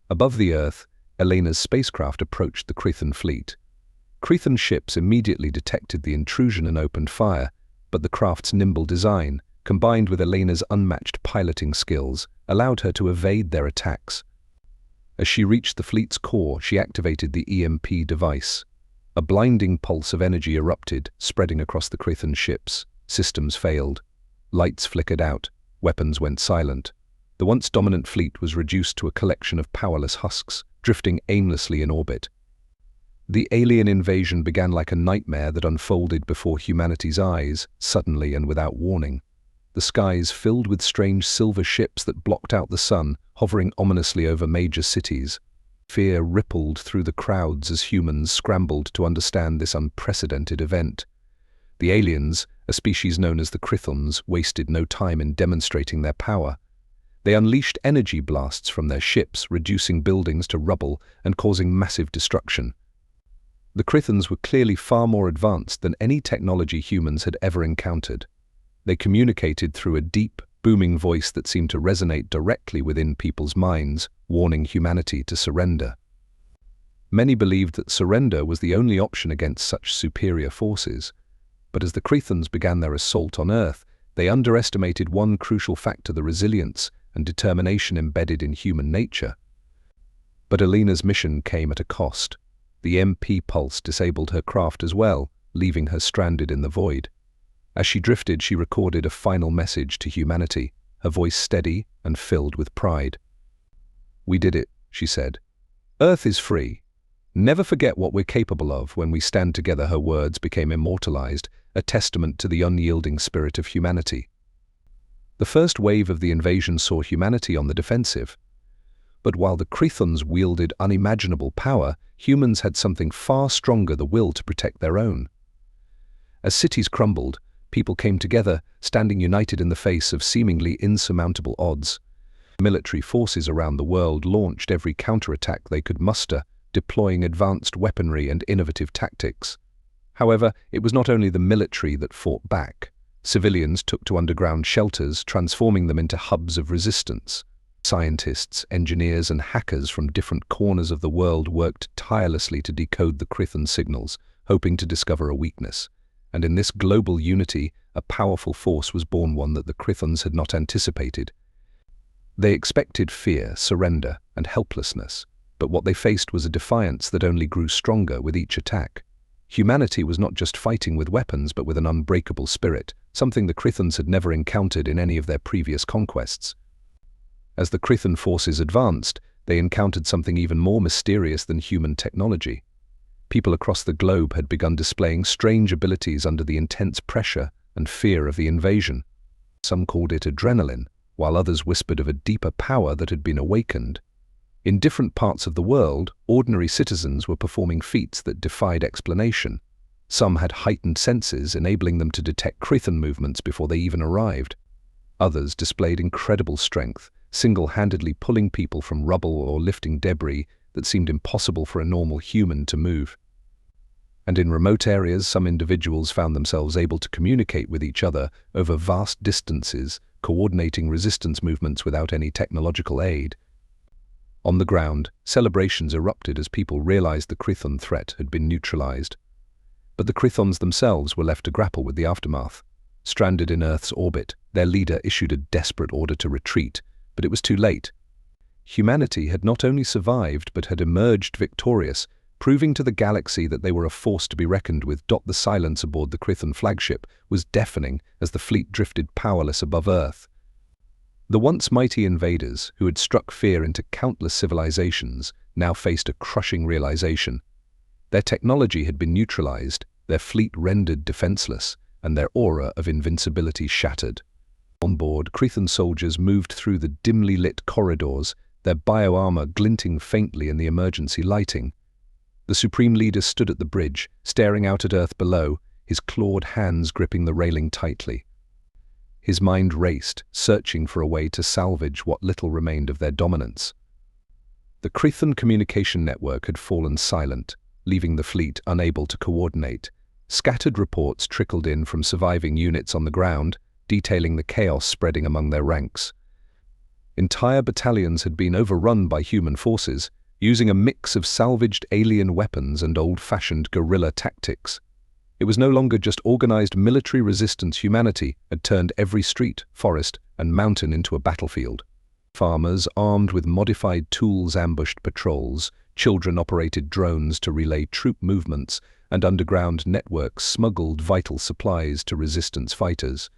Above the Earth, Elena's spacecraft approached the Krython fleet. Krython ships immediately detected the intrusion and opened fire, but the craft's nimble design, combined with Elena's unmatched piloting skills, allowed her to evade their attacks. As she reached the fleet's core, she activated the EMP device. A blinding pulse of energy erupted, spreading across the Krython ships. Systems failed. Lights flickered out. Weapons went silent. The once dominant fleet was reduced to a collection of powerless husks, drifting aimlessly in orbit. The alien invasion began like a nightmare that unfolded before humanity's eyes, suddenly and without warning. The skies filled with strange silver ships that blocked out the sun, hovering ominously over major cities. Fear rippled through the crowds as humans scrambled to understand this unprecedented event. The aliens, a species known as the Krythons, wasted no time in demonstrating their power. They unleashed energy blasts from their ships, reducing buildings to rubble and causing massive destruction. The Krythons were clearly far more advanced than any technology humans had ever encountered. They communicated through a deep, booming voice that seemed to resonate directly within people's minds, warning humanity to surrender. Many believed that surrender was the only option against such superior forces. But as the Krythons began their assault on Earth, they underestimated one crucial factor: the resilience and determination embedded in human nature. But Elena's mission came at a cost. The MP pulse disabled her craft as well, leaving her stranded in the void. As she drifted, she recorded a final message to humanity, her voice steady and filled with pride. "We did it," she said. "Earth is free. Never forget what we're capable of when we stand together." Her words became immortalized, a testament to the unyielding spirit of humanity. The first wave of the invasion saw humanity on the defensive. But while the Krythons wielded unimaginable power, humans had something far stronger: the will to protect their own. As cities crumbled, people came together, standing united in the face of seemingly insurmountable odds. Military forces around the world launched every counterattack they could muster, deploying advanced weaponry and innovative tactics. However, it was not only the military that fought back. Civilians took to underground shelters, transforming them into hubs of resistance. Scientists, engineers, and hackers from different corners of the world worked tirelessly to decode the Krython signals, hoping to discover a weakness. And in this global unity, a powerful force was born, one that the Krythons had not anticipated. They expected fear, surrender, and helplessness, but what they faced was a defiance that only grew stronger with each attack. Humanity was not just fighting with weapons, but with an unbreakable spirit, something the Krythons had never encountered in any of their previous conquests. As the Krython forces advanced, they encountered something even more mysterious than human technology. People across the globe had begun displaying strange abilities under the intense pressure and fear of the invasion. Some called it adrenaline, while others whispered of a deeper power that had been awakened. In different parts of the world, ordinary citizens were performing feats that defied explanation. Some had heightened senses, enabling them to detect Krython movements before they even arrived. Others displayed incredible strength, single-handedly pulling people from rubble or lifting debris that seemed impossible for a normal human to move. And in remote areas, some individuals found themselves able to communicate with each other over vast distances, coordinating resistance movements without any technological aid. On the ground, celebrations erupted as people realized the Krython threat had been neutralized. But the Krythons themselves were left to grapple with the aftermath. Stranded in Earth's orbit, their leader issued a desperate order to retreat, but it was too late. Humanity had not only survived, but had emerged victorious, proving to the galaxy that they were a force to be reckoned with. The silence aboard the Krython flagship was deafening as the fleet drifted powerless above Earth. The once mighty invaders, who had struck fear into countless civilizations, now faced a crushing realization. Their technology had been neutralized, their fleet rendered defenseless, and their aura of invincibility shattered. On board, Krython soldiers moved through the dimly lit corridors, their bioarmor glinting faintly in the emergency lighting. The Supreme Leader stood at the bridge, staring out at Earth below, his clawed hands gripping the railing tightly. His mind raced, searching for a way to salvage what little remained of their dominance. The Krython communication network had fallen silent, leaving the fleet unable to coordinate. Scattered reports trickled in from surviving units on the ground, detailing the chaos spreading among their ranks. Entire battalions had been overrun by human forces, using a mix of salvaged alien weapons and old-fashioned guerrilla tactics. It was no longer just organized military resistance. Humanity had turned every street, forest, and mountain into a battlefield. Farmers, armed with modified tools, ambushed patrols, children operated drones to relay troop movements, and underground networks smuggled vital supplies to resistance fighters.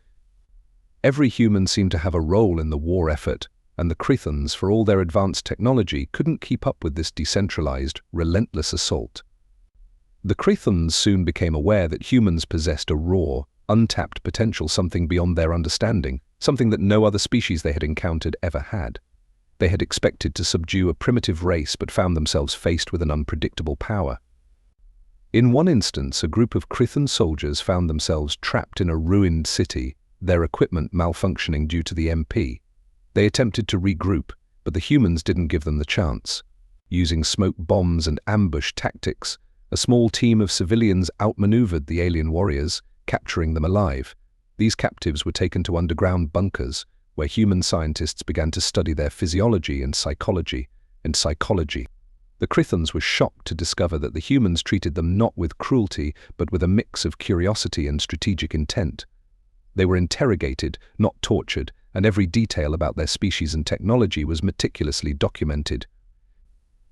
Every human seemed to have a role in the war effort, and the Krythons, for all their advanced technology, couldn't keep up with this decentralized, relentless assault. The Krythons soon became aware that humans possessed a raw, untapped potential, something beyond their understanding, something that no other species they had encountered ever had. They had expected to subdue a primitive race but found themselves faced with an unpredictable power. In one instance, a group of Krython soldiers found themselves trapped in a ruined city, their equipment malfunctioning due to the MP. They attempted to regroup, but the humans didn't give them the chance. Using smoke bombs and ambush tactics, a small team of civilians outmaneuvered the alien warriors, capturing them alive. These captives were taken to underground bunkers, where human scientists began to study their physiology and psychology. The Krythons were shocked to discover that the humans treated them not with cruelty, but with a mix of curiosity and strategic intent. They were interrogated, not tortured, and every detail about their species and technology was meticulously documented.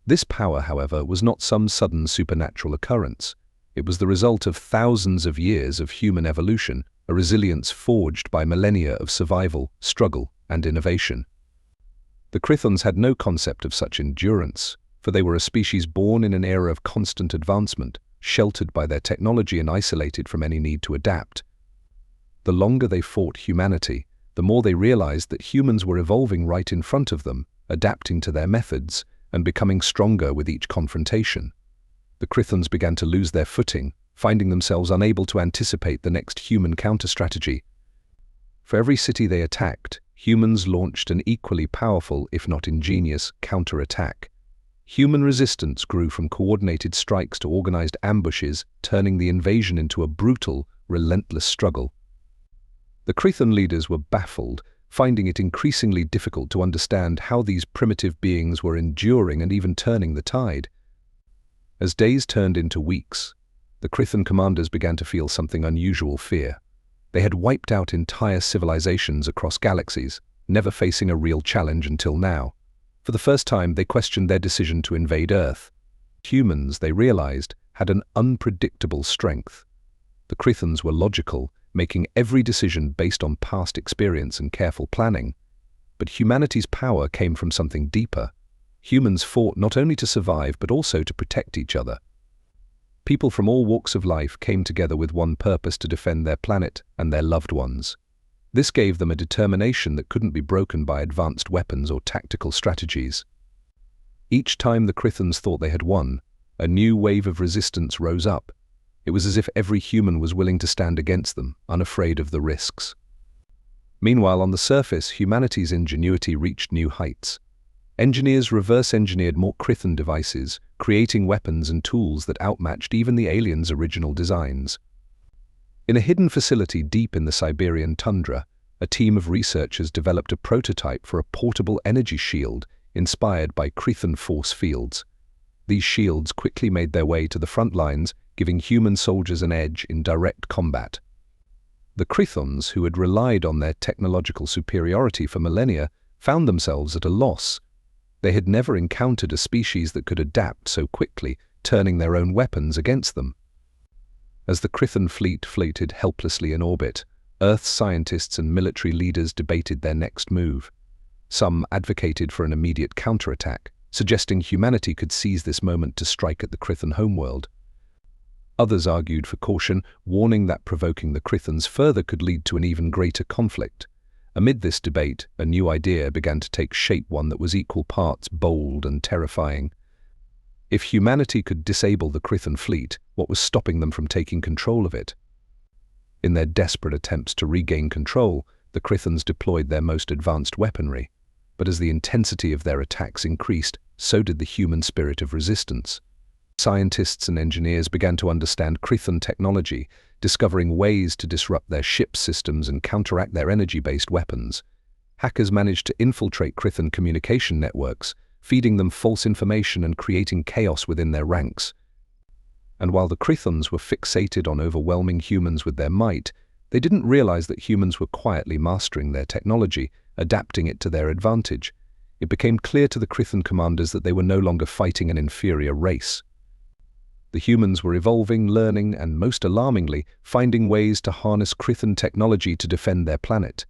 This power, however, was not some sudden supernatural occurrence. It was the result of thousands of years of human evolution, a resilience forged by millennia of survival, struggle, and innovation. The Krythons had no concept of such endurance, for they were a species born in an era of constant advancement, sheltered by their technology and isolated from any need to adapt. The longer they fought humanity, the more they realized that humans were evolving right in front of them, adapting to their methods, and becoming stronger with each confrontation. The Krythons began to lose their footing, finding themselves unable to anticipate the next human counter-strategy. For every city they attacked, humans launched an equally powerful, if not ingenious, counter-attack. Human resistance grew from coordinated strikes to organized ambushes, turning the invasion into a brutal, relentless struggle. The Krython leaders were baffled, finding it increasingly difficult to understand how these primitive beings were enduring and even turning the tide. As days turned into weeks, the Krython commanders began to feel something unusual: fear. They had wiped out entire civilizations across galaxies, never facing a real challenge until now. For the first time, they questioned their decision to invade Earth. Humans, they realized, had an unpredictable strength. The Krythons were logical, making every decision based on past experience and careful planning. But humanity's power came from something deeper. Humans fought not only to survive, but also to protect each other. People from all walks of life came together with one purpose: to defend their planet and their loved ones. This gave them a determination that couldn't be broken by advanced weapons or tactical strategies. Each time the Krythons thought they had won, a new wave of resistance rose up. It was as if every human was willing to stand against them, unafraid of the risks. Meanwhile, on the surface, humanity's ingenuity reached new heights. Engineers reverse-engineered more Krython devices, creating weapons and tools that outmatched even the aliens' original designs. In a hidden facility deep in the Siberian tundra, a team of researchers developed a prototype for a portable energy shield inspired by Krython force fields. These shields quickly made their way to the front lines, giving human soldiers an edge in direct combat. The Krythons, who had relied on their technological superiority for millennia, found themselves at a loss. They had never encountered a species that could adapt so quickly, turning their own weapons against them. As the Krython fleet floated helplessly in orbit, Earth's scientists and military leaders debated their next move. Some advocated for an immediate counterattack, suggesting humanity could seize this moment to strike at the Krython homeworld. Others argued for caution, warning that provoking the Krythons further could lead to an even greater conflict. Amid this debate, a new idea began to take shape, one that was equal parts bold and terrifying. If humanity could disable the Krython fleet, what was stopping them from taking control of it? In their desperate attempts to regain control, the Krythons deployed their most advanced weaponry. But as the intensity of their attacks increased, so did the human spirit of resistance. Scientists and engineers began to understand Krython technology, discovering ways to disrupt their ship systems and counteract their energy-based weapons. hackers managed to infiltrate Krython communication networks, feeding them false information and creating chaos within their ranks. And while the Krythons were fixated on overwhelming humans with their might, they didn't realize that humans were quietly mastering their technology, adapting it to their advantage. It became clear to the Krython commanders that they were no longer fighting an inferior race. The humans were evolving, learning, and most alarmingly, finding ways to harness Krython technology to defend their planet.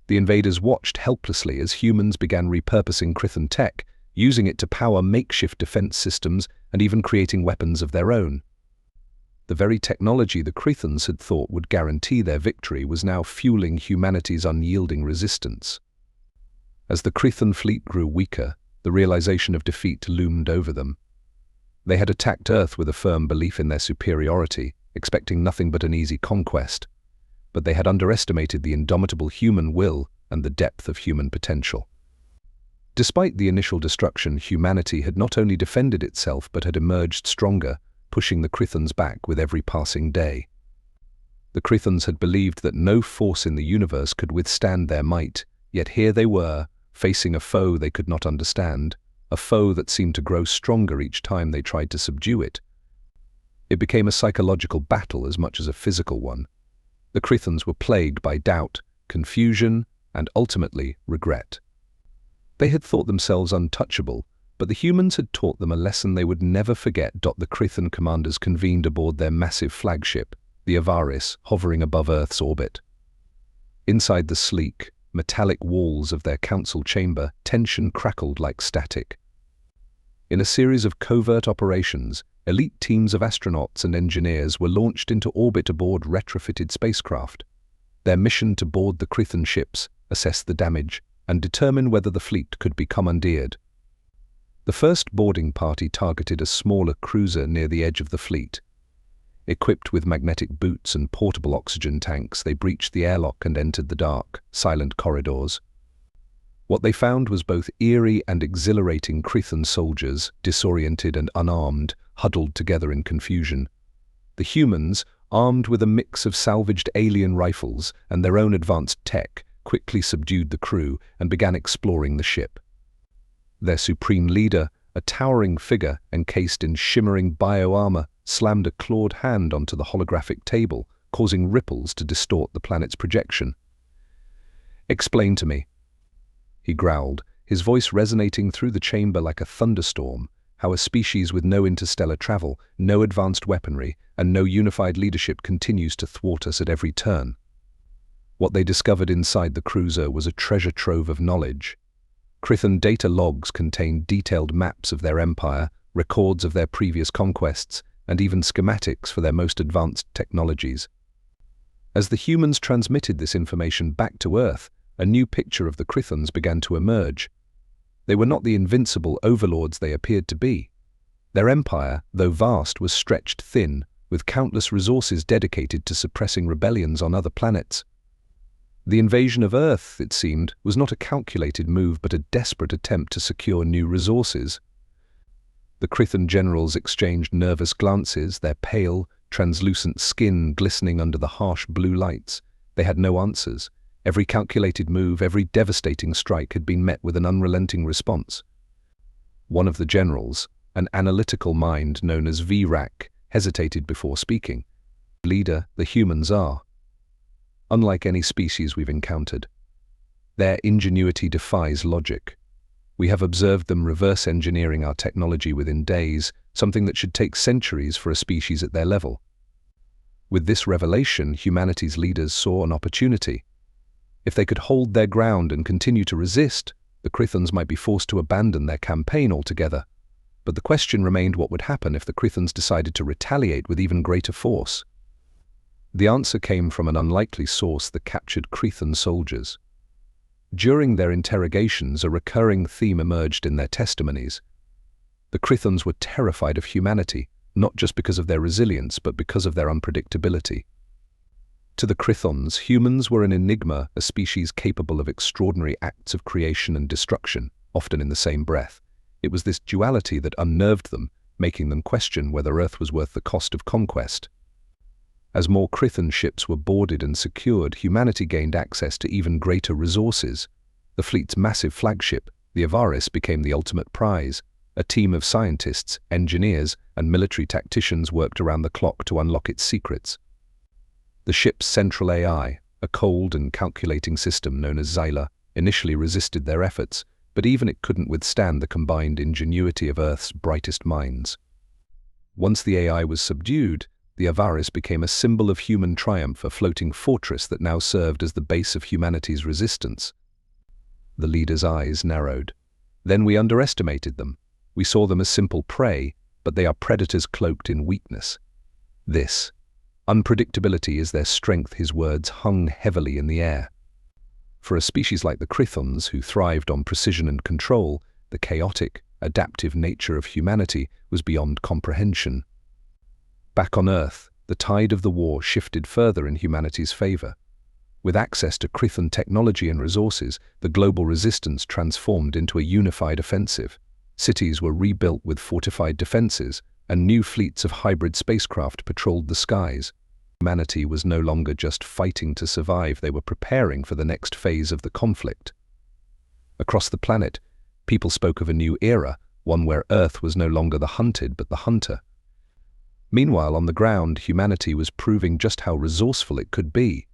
The invaders watched helplessly as humans began repurposing Krython tech, using it to power makeshift defense systems and even creating weapons of their own. The very technology the Krythons had thought would guarantee their victory was now fueling humanity's unyielding resistance. As the Krython fleet grew weaker, the realization of defeat loomed over them. They had attacked Earth with a firm belief in their superiority, expecting nothing but an easy conquest. But they had underestimated the indomitable human will and the depth of human potential. Despite the initial destruction, humanity had not only defended itself but had emerged stronger, pushing the Krythons back with every passing day. The Krythons had believed that no force in the universe could withstand their might, yet here they were, facing a foe they could not understand, a foe that seemed to grow stronger each time they tried to subdue it. It became a psychological battle as much as a physical one. The Krythons were plagued by doubt, confusion, and ultimately regret. They had thought themselves untouchable, but the humans had taught them a lesson they would never forget. The Krython commanders convened aboard their massive flagship, the Invaders, hovering above Earth's orbit. Inside the sleek, metallic walls of their council chamber, tension crackled like static. In a series of covert operations, elite teams of astronauts and engineers were launched into orbit aboard retrofitted spacecraft. Their mission to board the Krython ships, assess the damage, and determine whether the fleet could be commandeered. The first boarding party targeted a smaller cruiser near the edge of the fleet. Equipped with magnetic boots and portable oxygen tanks, they breached the airlock and entered the dark, silent corridors. What they found was both eerie and exhilarating. Krython soldiers, disoriented and unarmed, huddled together in confusion. The humans, armed with a mix of salvaged alien rifles and their own advanced tech, quickly subdued the crew and began exploring the ship. Their supreme leader, a towering figure encased in shimmering bioarmor, slammed a clawed hand onto the holographic table, causing ripples to distort the planet's projection. "Explain to me," he growled, his voice resonating through the chamber like a thunderstorm, how a species with no interstellar travel, no advanced weaponry, and no unified leadership continues to thwart us at every turn. What they discovered inside the cruiser was a treasure trove of knowledge. Krython data logs contained detailed maps of their empire, records of their previous conquests, and even schematics for their most advanced technologies. As the humans transmitted this information back to Earth, a new picture of the Krythons began to emerge. They were not the invincible overlords they appeared to be. Their empire, though vast, was stretched thin, with countless resources dedicated to suppressing rebellions on other planets. The invasion of Earth, it seemed, was not a calculated move but a desperate attempt to secure new resources. The Krython generals exchanged nervous glances, their pale, translucent skin glistening under the harsh blue lights. They had no answers. Every calculated move, every devastating strike had been met with an unrelenting response. One of the generals, an analytical mind known as VRAC, hesitated before speaking. "Leader, the humans are unlike any species we've encountered. Their ingenuity defies logic. We have observed them reverse engineering our technology within days, something that should take centuries for a species at their level." With this revelation, humanity's leaders saw an opportunity. If they could hold their ground and continue to resist, the Krythons might be forced to abandon their campaign altogether. But the question remained, what would happen if the Krythons decided to retaliate with even greater force? The answer came from an unlikely source: the captured Krython soldiers. During their interrogations, a recurring theme emerged in their testimonies. The Krythons were terrified of humanity, not just because of their resilience, but because of their unpredictability. To the Krythons, humans were an enigma, a species capable of extraordinary acts of creation and destruction, often in the same breath. It was this duality that unnerved them, making them question whether Earth was worth the cost of conquest. As more Krython ships were boarded and secured, humanity gained access to even greater resources. The fleet's massive flagship, the Invaders, became the ultimate prize. A team of scientists, engineers, and military tacticians worked around the clock to unlock its secrets. The ship's central AI, a cold and calculating system known as Xyla, initially resisted their efforts, but even it couldn't withstand the combined ingenuity of Earth's brightest minds. Once the AI was subdued, the Invaders became a symbol of human triumph, a floating fortress that now served as the base of humanity's resistance. The leader's eyes narrowed. Then we underestimated them. We saw them as simple prey, but they are predators cloaked in weakness. This unpredictability is their strength, his words hung heavily in the air. For a species like the Krythons, who thrived on precision and control, the chaotic, adaptive nature of humanity was beyond comprehension. Back on Earth, the tide of the war shifted further in humanity's favor. With access to Krython technology and resources, the global resistance transformed into a unified offensive. Cities were rebuilt with fortified defenses, and new fleets of hybrid spacecraft patrolled the skies. Humanity was no longer just fighting to survive, they were preparing for the next phase of the conflict. Across the planet, people spoke of a new era, one where Earth was no longer the hunted but the hunter. Meanwhile, on the ground, humanity was proving just how resourceful it could be.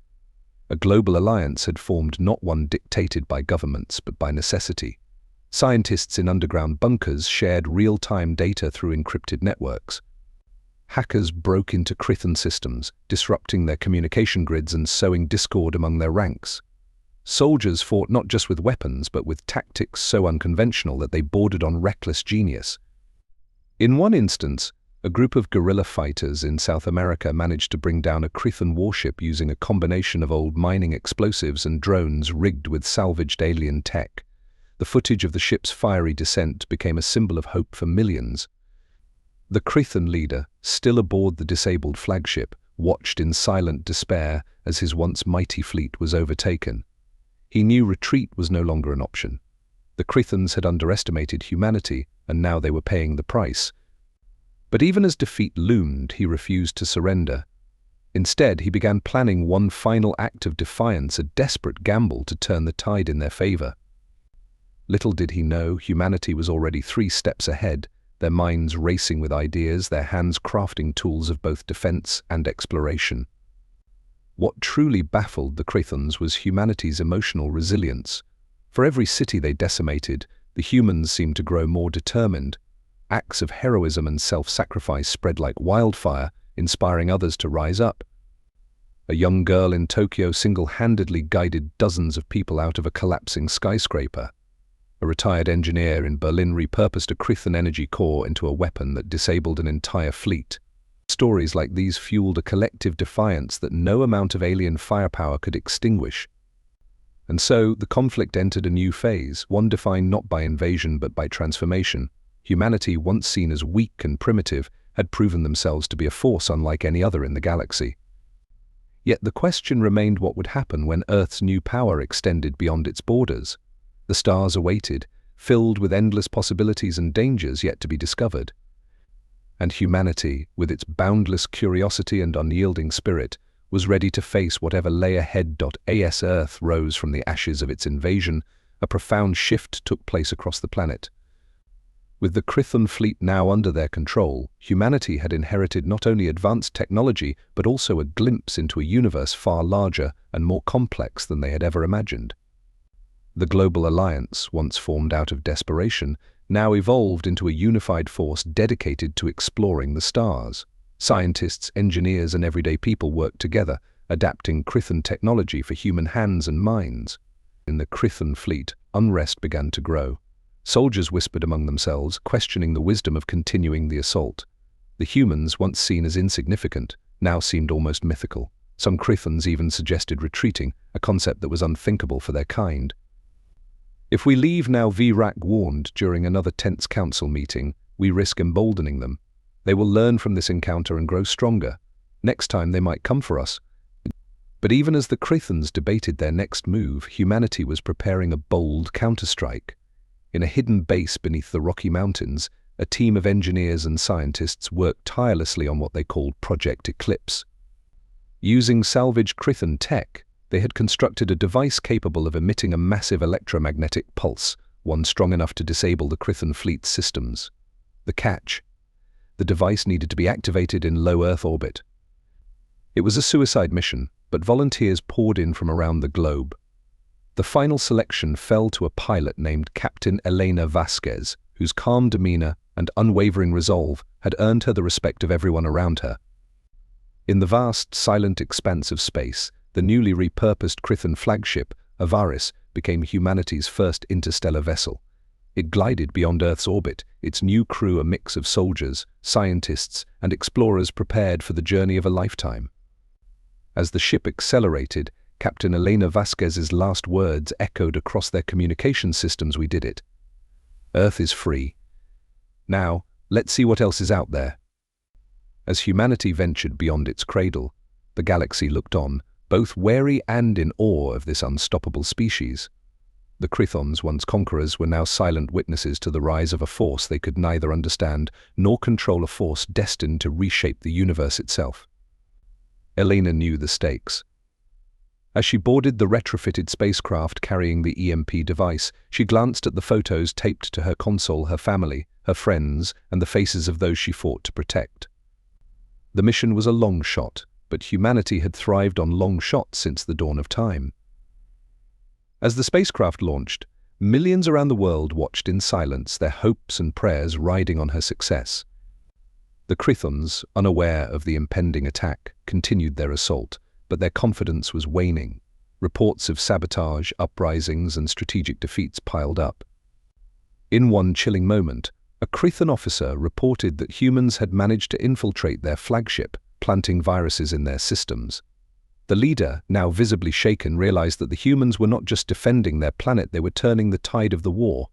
A global alliance had formed, not one dictated by governments but by necessity. Scientists in underground bunkers shared real-time data through encrypted networks. Hackers broke into Krython systems, disrupting their communication grids and sowing discord among their ranks. Soldiers fought not just with weapons but with tactics so unconventional that they bordered on reckless genius. In one instance, a group of guerrilla fighters in South America managed to bring down a Krython warship using a combination of old mining explosives and drones rigged with salvaged alien tech. The footage of the ship's fiery descent became a symbol of hope for millions. The Krython leader, still aboard the disabled flagship, watched in silent despair as his once mighty fleet was overtaken. He knew retreat was no longer an option. The Krythons had underestimated humanity, and now they were paying the price. But even as defeat loomed, he refused to surrender. Instead, he began planning one final act of defiance, a desperate gamble to turn the tide in their favor. Little did he know, humanity was already 3 steps ahead, their minds racing with ideas, their hands crafting tools of both defense and exploration. What truly baffled the Krythons was humanity's emotional resilience. For every city they decimated, the humans seemed to grow more determined. Acts of heroism and self-sacrifice spread like wildfire, inspiring others to rise up. A young girl in Tokyo single-handedly guided dozens of people out of a collapsing skyscraper. A retired engineer in Berlin repurposed a Krython energy core into a weapon that disabled an entire fleet. Stories like these fueled a collective defiance that no amount of alien firepower could extinguish. And so, the conflict entered a new phase, one defined not by invasion but by transformation. Humanity, once seen as weak and primitive, had proven themselves to be a force unlike any other in the galaxy. Yet the question remained, what would happen when Earth's new power extended beyond its borders? The stars awaited, filled with endless possibilities and dangers yet to be discovered. And humanity, with its boundless curiosity and unyielding spirit, was ready to face whatever lay ahead. As Earth rose from the ashes of its invasion, a profound shift took place across the planet. With the Krython fleet now under their control, humanity had inherited not only advanced technology but also a glimpse into a universe far larger and more complex than they had ever imagined. The global alliance, once formed out of desperation, now evolved into a unified force dedicated to exploring the stars. Scientists, engineers, and everyday people worked together, adapting Krython technology for human hands and minds. In the Krython fleet, unrest began to grow. Soldiers whispered among themselves, questioning the wisdom of continuing the assault. The humans, once seen as insignificant, now seemed almost mythical. Some Krythons even suggested retreating, a concept that was unthinkable for their kind. If we leave now, Vrak warned during another tense council meeting, we risk emboldening them. They will learn from this encounter and grow stronger. Next time they might come for us. But even as the Krythons debated their next move, humanity was preparing a bold counterstrike. In a hidden base beneath the Rocky Mountains, a team of engineers and scientists worked tirelessly on what they called Project Eclipse. Using salvaged Krython tech, They had constructed a device capable of emitting a massive electromagnetic pulse, one strong enough to disable the Krython fleet's systems. The catch: the device needed to be activated in low Earth orbit. It was a suicide mission, but volunteers poured in from around the globe. The final selection fell to a pilot named Captain Elena Vasquez, whose calm demeanor and unwavering resolve had earned her the respect of everyone around her. In the vast, silent expanse of space, the newly repurposed Krython flagship, Invaders, became humanity's first interstellar vessel. It glided beyond Earth's orbit, its new crew a mix of soldiers, scientists, and explorers prepared for the journey of a lifetime. As the ship accelerated, Captain Elena Vasquez's last words echoed across their communication systems: "We did it. Earth is free. Now, let's see what else is out there." As humanity ventured beyond its cradle, the galaxy looked on, both wary and in awe of this unstoppable species. The Krythons, once conquerors, were now silent witnesses to the rise of a force they could neither understand nor control, a force destined to reshape the universe itself. Elena knew the stakes. As she boarded the retrofitted spacecraft carrying the EMP device, she glanced at the photos taped to her console, her family, her friends, and the faces of those she fought to protect. The mission was a long shot, but humanity had thrived on long shots since the dawn of time. As the spacecraft launched, millions around the world watched in silence, their hopes and prayers riding on her success. The Krythons, unaware of the impending attack, continued their assault, but their confidence was waning. Reports of sabotage, uprisings, and strategic defeats piled up. In one chilling moment, a Krython officer reported that humans had managed to infiltrate their flagship, planting viruses in their systems. The leader, now visibly shaken, realized that the humans were not just defending their planet, they were turning the tide of the war.